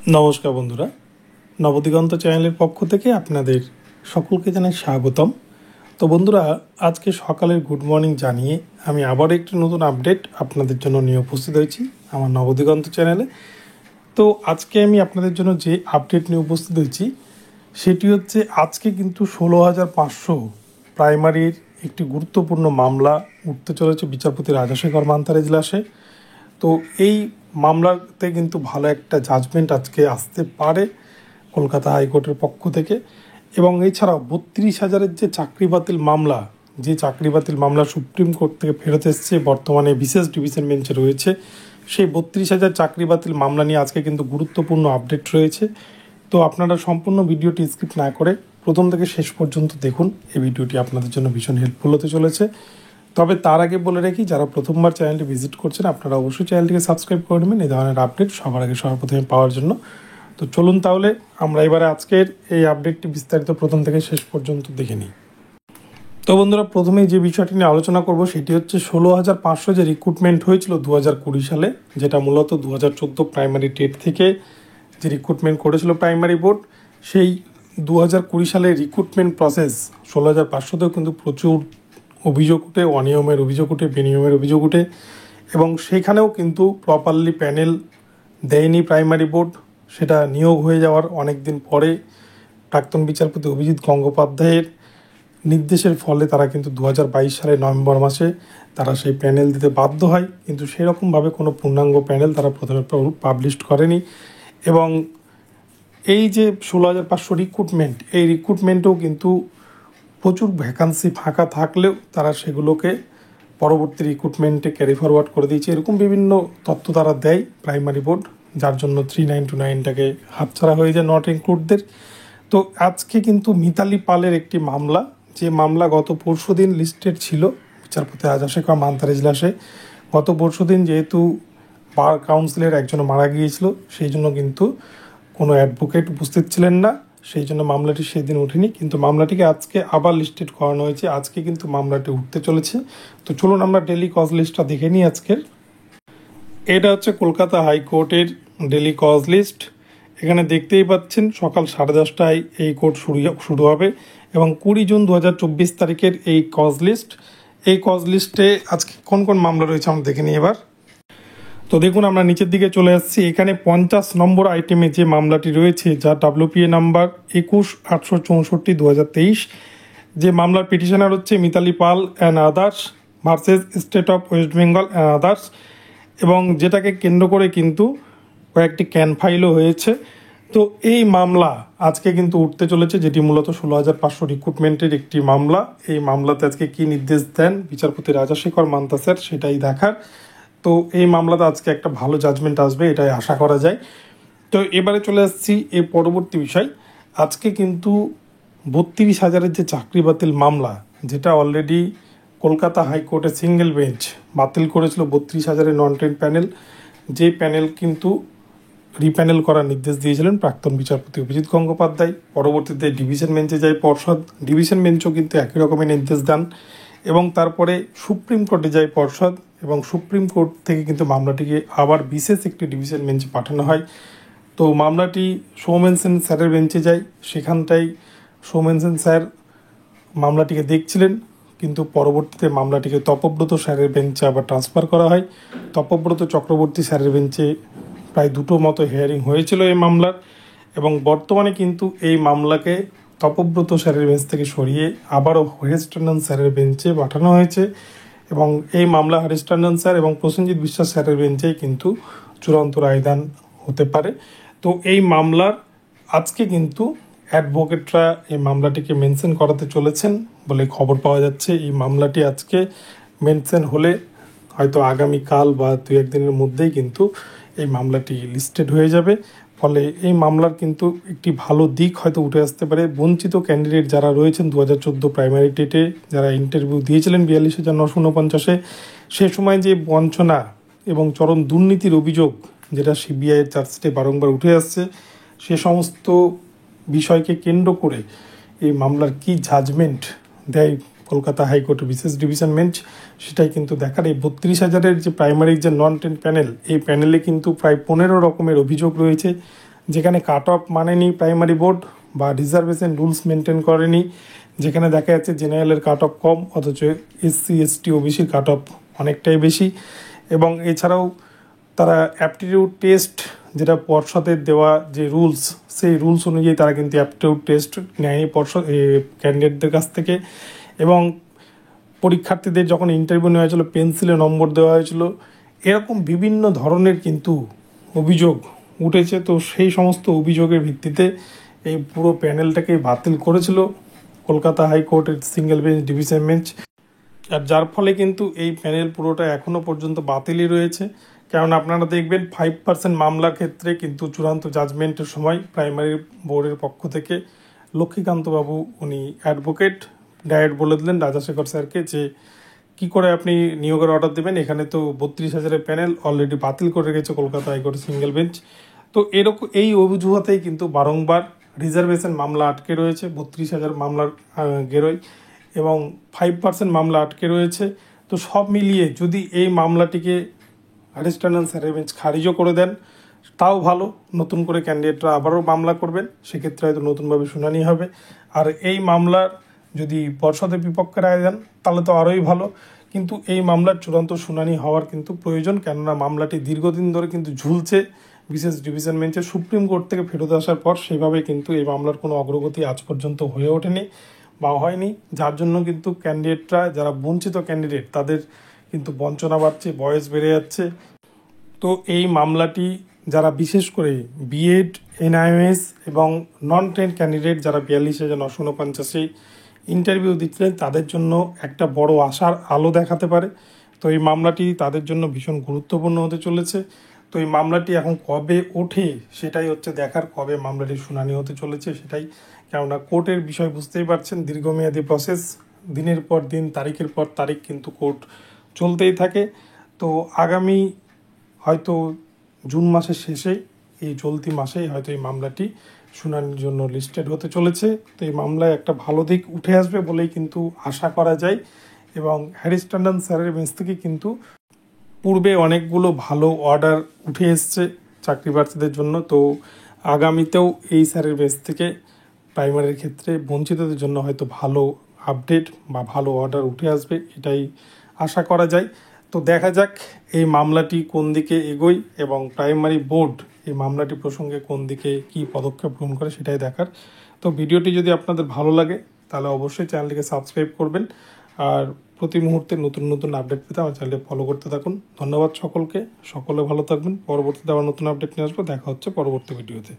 নমস্কার বন্ধুরা, নবদিগন্ত চ্যানেলের পক্ষ থেকে আপনাদের সকলকে জানাই স্বাগতম। তো বন্ধুরা, আজকে সকালের গুড মর্নিং জানিয়ে আমি আবার একটি নতুন আপডেট আপনাদের জন্য নিয়ে উপস্থিত হয়েছি আমার নবদিগন্ত চ্যানেলে। তো আজকে আমি আপনাদের জন্য যে আপডেট নিয়ে উপস্থিত হয়েছি সেটি হচ্ছে আজকে কিন্তু 16,500 প্রাইমারির একটি গুরুত্বপূর্ণ মামলা উঠতে চলেছে বিচারপতি রাজাশেখর মান্তার এজলাসে। তো এই মামলাতে কিন্তু ভালো একটা জাজমেন্ট আজকে আসতে পারে কলকাতা হাইকোর্টের পক্ষ থেকে। এবং এছাড়াও 32,000-এর যে চাকরি বাতিল মামলা সুপ্রিম কোর্ট থেকে ফেরত এসছে, বর্তমানে বিশেষ ডিভিশন বেঞ্চে রয়েছে। সেই 32,000 চাকরি বাতিল মামলা নিয়ে আজকে কিন্তু গুরুত্বপূর্ণ আপডেট রয়েছে। তো আপনারা সম্পূর্ণ ভিডিওটি স্কিপ না করে প্রথম থেকে শেষ পর্যন্ত দেখুন। এই ভিডিওটি আপনাদের জন্য ভীষণ হেল্পফুল হতে চলেছে। তবে তার আগে বলে রাখি, যারা প্রথমবার চ্যানেলটি ভিজিট করছেন আপনারা অবশ্যই চ্যানেলটিকে সাবস্ক্রাইব করে নেবেন এই ধরনের আপডেট সবার আগে সবার প্রথমে পাওয়ার জন্য। তো চলুন তাহলে আমরা এবারে আজকের এই আপডেটটি বিস্তারিত প্রথম থেকে শেষ পর্যন্ত দেখে নিই। তো বন্ধুরা, প্রথমেই যে বিষয়টি নিয়ে আলোচনা করব সেটি হচ্ছে 16,500 যে রিক্রুটমেন্ট হয়েছিল 2020 সালে, যেটা মূলত 2014 প্রাইমারি টেট থেকে যে রিক্রুটমেন্ট করেছিল প্রাইমারি বোর্ড, সেই 2020 সালে রিক্রুটমেন্ট প্রসেস 16,500তেও কিন্তু প্রচুর অভিযোগ উঠে, অনিয়মের অভিযোগ উঠে, বেনিয়মের অভিযোগ উঠে। এবং সেখানেও কিন্তু প্রপারলি প্যানেল দেয়নি প্রাইমারি বোর্ড। সেটা নিয়োগ হয়ে যাওয়ার অনেক দিন পরে প্রাক্তন বিচারপতি অভিজিৎ গঙ্গোপাধ্যায়ের নির্দেশের ফলে তারা কিন্তু 2022 সালের নভেম্বর মাসে তারা সেই প্যানেল দিতে বাধ্য হয়। কিন্তু সেরকমভাবে কোনো পূর্ণাঙ্গ প্যানেল তারা প্রথমে পাবলিশ করেনি। এবং এই যে 16,500 রিক্রুটমেন্ট, এই রিক্রুটমেন্টেও কিন্তু প্রচুর ভ্যাকান্সি ফাঁকা থাকলেও তারা সেগুলোকে পরবর্তী রিক্রুটমেন্টে ক্যারি ফরওয়ার্ড করে দিয়েছে। এরকম বিভিন্ন তথ্য তারা দেয় প্রাইমারি বোর্ড, যার জন্য 3929টাকে হাতছাড়া হয়ে যায় নট ইনক্লুডদের। তো আজকে কিন্তু মিতালি পালের একটি মামলা, যে মামলা গত পরশুদিন লিস্টেড ছিল বিচারপতি রাজাশেখর মান্তার এজলাসে। গত পরশুদিন যেহেতু বার কাউন্সিলের একজন মারা গিয়েছিল, সেই জন্য কিন্তু কোনো অ্যাডভোকেট উপস্থিত ছিলেন না, সেই জন্য মামলাটি সেদিন ওঠেনি। কিন্তু মামলাটিকে আজকে আবার লিস্টেড করানো হয়েছে, আজকে কিন্তু মামলাটি উঠতে চলেছে। তো চলুন আমরা ডেলি কজ লিস্টটা দেখে নিই আজকের। এটা হচ্ছে কলকাতা হাইকোর্টের ডেলি কজ লিস্ট। এখানে দেখতেই পাচ্ছেন সকাল 10:30টায় এই কোর্ট শুরু হবে এবং 20 জুন 2024 তারিখের এই কজ লিস্ট। এই কজ লিস্টে আজকে কোন কোন মামলা রয়েছে আমরা দেখে নিই এবার। তো দেখুন, আমরা নিচের দিকে চলে আসছি। এখানে 50 নম্বর আইটেমে যে মামলাটি রয়েছে, যার WPA নাম্বার 21-864-2023, যে মামলার পিটিশনার হচ্ছে Mitali Pal and others versus state of West Bengal and others. এবং যেটাকে কেন্দ্র করে কিন্তু কয়েকটি ক্যান ফাইলও হয়েছে। তো এই মামলা আজকে কিন্তু উঠতে চলেছে, যেটি মূলত 16,500 রিক্রুটমেন্টের একটি মামলা। এই মামলাতে আজকে কি নির্দেশ দেন বিচারপতি রাজাশেখর মান্তা স্যার, সেটাই দেখার। তো এই মামলাতে আজকে একটা ভালো জাজমেন্ট আসবে, এটাই আশা করা যায়। তো এবারে চলে আসছি এই পরবর্তী বিষয়। আজকে কিন্তু 32,000-এর যে চাকরি বাতিল মামলা, যেটা অলরেডি কলকাতা হাইকোর্টের সিঙ্গেল বেঞ্চ বাতিল করেছিল 32,000-এর নন টেন্ট প্যানেল, যে প্যানেল কিন্তু রিপ্যানেল করার নির্দেশ দিয়েছিলেন প্রাক্তন বিচারপতি অভিজিৎ গঙ্গোপাধ্যায়। পরবর্তীতে ডিভিশন বেঞ্চে যায় পর্ষদ, ডিভিশন বেঞ্চও কিন্তু একই রকমের নির্দেশ দেন। এবং তারপরে সুপ্রিম কোর্টে যায় পর্ষদ, এবং সুপ্রিম কোর্ট থেকে কিন্তু মামলাটিকে আবার বিশেষ একটি ডিভিশন বেঞ্চে পাঠানো হয়। তো মামলাটি সৌমেন সেন স্যারের বেঞ্চে যায়। সেখানটাই সৌমেন সেন স্যার মামলাটিকে দেখছিলেন, কিন্তু পরবর্তীতে মামলাটিকে তপব্রত স্যারের বেঞ্চে আবার ট্রান্সফার করা হয়। তপব্রত চক্রবর্তী স্যারের বেঞ্চে প্রায় দুটো মতো হিয়ারিং হয়েছিল এই মামলার। এবং বর্তমানে কিন্তু এই মামলাকে তপব্রত স্যারের বেঞ্চ থেকে সরিয়ে আবারও হরিশ টন্ডন স্যারের বেঞ্চে পাঠানো হয়েছে। এবং এই মামলা হরিশ টন্ডন স্যার এবং প্রসেনজিৎ বিশ্বাস স্যারের বেঞ্চেই কিন্তু চূড়ান্ত রায়দান হতে পারে। তো এই মামলার আজকে কিন্তু অ্যাডভোকেটরা এই মামলাটিকে মেনশন করাতে চলেছেন বলে খবর পাওয়া যাচ্ছে। এই মামলাটি আজকে মেনশন হলে হয়তো আগামীকাল বা 2-1 দিনের মধ্যেই কিন্তু এই মামলাটি লিস্টেড হয়ে যাবে। ফলে এই মামলার কিন্তু একটি ভালো দিক হয়তো উঠে আসতে পারে। বঞ্চিত ক্যান্ডিডেট যারা রয়েছেন 2014 প্রাইমারি টেটে যারা ইন্টারভিউ দিয়েছিলেন 42,949-এ, সে সময় যে বঞ্চনা এবং চরম দুর্নীতির অভিযোগ যেটা সিবিআইয়ের চার্জশিটে বারংবার উঠে আসছে, সে সমস্ত বিষয়কে কেন্দ্র করে এই মামলার কি জাজমেন্ট দেয় কলকাতা হাইকোর্টের বিশেষ ডিভিশন বেঞ্চ, সেটাই কিন্তু দেখার। এই 32,000-এর যে প্রাইমারি যে নন টেন্ট প্যানেল, এই প্যানেলে কিন্তু প্রায় 15 রকমের অভিযোগ রয়েছে, যেখানে কাট অফ মানেনি প্রাইমারি বোর্ড বা রিজার্ভেশন রুলস মেনটেন করেনি, যেখানে দেখা যাচ্ছে জেনারেলের কাট অফ কম অথচ এসসি এসটি ওবিসির কাট অফ অনেকটাই বেশি। এবং এছাড়াও তারা অ্যাপটিটিউড টেস্ট, যেটা পর্ষদের দেওয়া যে রুলস, সেই রুলস অনুযায়ী তারা কিন্তু অ্যাপটিটিউড টেস্ট নেয়নি পর্ষদ ক্যান্ডিডেটদের কাছ থেকে। এবং পরীক্ষার্থীদের যখন ইন্টারভিউ নেওয়া হয়েছিল পেন্সিলে নম্বর দেওয়া হয়েছিল, এরকম বিভিন্ন ধরনের কিন্তু অভিযোগ উঠেছে। তো সেই সমস্ত অভিযোগের ভিত্তিতে এই পুরো প্যানেলটাকে বাতিল করেছিল কলকাতা হাইকোর্টের সিঙ্গেল বেঞ্চ ডিভিশন বেঞ্চ। আর যার ফলে কিন্তু এই প্যানেল পুরোটা এখনও পর্যন্ত বাতিলই রয়েছে। কারণ আপনারা দেখবেন 5% মামলার ক্ষেত্রে কিন্তু চূড়ান্ত জাজমেন্টের সময় প্রাইমারি বোর্ডের পক্ষ থেকে লক্ষ্মীকান্তবাবু উনি অ্যাডভোকেট ডাইরেক্ট বলে দিলেন রাজাশেখর স্যারকে যে কি করে আপনি নিয়োগের অর্ডার দেবেন, এখানে তো 32,000-এর প্যানেল অলরেডি বাতিল করে রেখেছে কলকাতা হাইকোর্টের সিঙ্গেল বেঞ্চ। তো এরকম এই অভিযোগতেই কিন্তু বারংবার রিজার্ভেশন মামলা আটকে রয়েছে, 32,000 মামলার গেরোয়, এবং 5% মামলা আটকে রয়েছে। তো সব মিলিয়ে যদি এই মামলাটিকে অ্যাডিশনাল স্যারের বেঞ্চ খারিজও করে দেন তাও ভালো, নতুন করে ক্যান্ডিডেটরা আবারও মামলা করবেন, সেক্ষেত্রে হয়তো নতুনভাবে শুনানি হবে। আর এই মামলার যদি পর্ষদের বিপক্ষে রায় দেন তাহলে তো আরোই ভালো, কিন্তু এই মামলার চূড়ান্ত শুনানি হওয়ার কিন্তু প্রয়োজন, কেননা মামলাটি দীর্ঘদিন ধরে কিন্তু ঝুলছে বিশেষ ডিভিশন বেঞ্চে। সুপ্রিম কোর্ট থেকে ফেরত আসার পর সেভাবে কিন্তু এই মামলার কোনো অগ্রগতি আজ পর্যন্ত হয়ে ওঠেনি বা হয়নি, যার জন্য কিন্তু ক্যান্ডিডেটরা যারা বঞ্চিত ক্যান্ডিডেট তাদের কিন্তু বঞ্চনা বাড়ছে, বয়স বেড়ে যাচ্ছে। তো এই মামলাটি যারা বিশেষ করে বিএড এনআইএমএস এবং নন ট্রেন ক্যান্ডিডেট যারা 42,949 ইন্টারভিউ দিচ্ছিলেন তাদের জন্য একটা বড় আশার আলো দেখাতে পারে। তো এই মামলাটি তাদের জন্য ভীষণ গুরুত্বপূর্ণ হতে চলেছে। তো এই মামলাটি এখন কবে ওঠে সেটাই হচ্ছে দেখার, কবে মামলাটির শুনানি হতে চলেছে সেটাই। কেননা কোর্টের বিষয় বুঝতেই পারছেন, দীর্ঘমেয়াদী প্রসেস, দিনের পর দিন তারিখের পর তারিখ কিন্তু কোর্ট চলতেই থাকে। তো আগামী হয়তো জুন মাসের শেষে, এই চলতি মাসেই হয়তো এই মামলাটি শুনানির জন্য লিস্টেড হতে চলেছে। তো এই মামলায় একটা ভালো দিক উঠে আসবে বলেই কিন্তু আশা করা যায়। এবং হ্যারিস ট্যান্ডন স্যারের বেঞ্চ থেকে কিন্তু পূর্বে অনেকগুলো ভালো অর্ডার উঠে এসছে চাকরি প্রার্থীদের জন্য। তো আগামীতেও এই স্যারের বেঞ্চ থেকে প্রাইমারির ক্ষেত্রে বঞ্চিতদের জন্য হয়তো ভালো আপডেট বা ভালো অর্ডার উঠে আসবে, এটাই আশা করা যায়। তো দেখা যাক এই মামলাটি কোন দিকে এগোয় এবং প্রাইমারি বোর্ড এই মামলাটি প্রসঙ্গে কোন দিকে কি পদক্ষেপ গ্রহণ করে সেটাই দেখার। তো ভিডিওটি যদি আপনাদের ভালো লাগে তাহলে অবশ্যই চ্যানেলটিকে সাবস্ক্রাইব করবেন, আর প্রতি মুহূর্তে নতুন নতুন আপডেট পেতে আমার চ্যানেলটি ফলো করতে থাকুন। ধন্যবাদ সকলকে, সকলে ভালো থাকবেন। পরবর্তীতে আবার নতুন আপডেট নিয়ে আসবো, দেখা হচ্ছে পরবর্তী ভিডিওতে।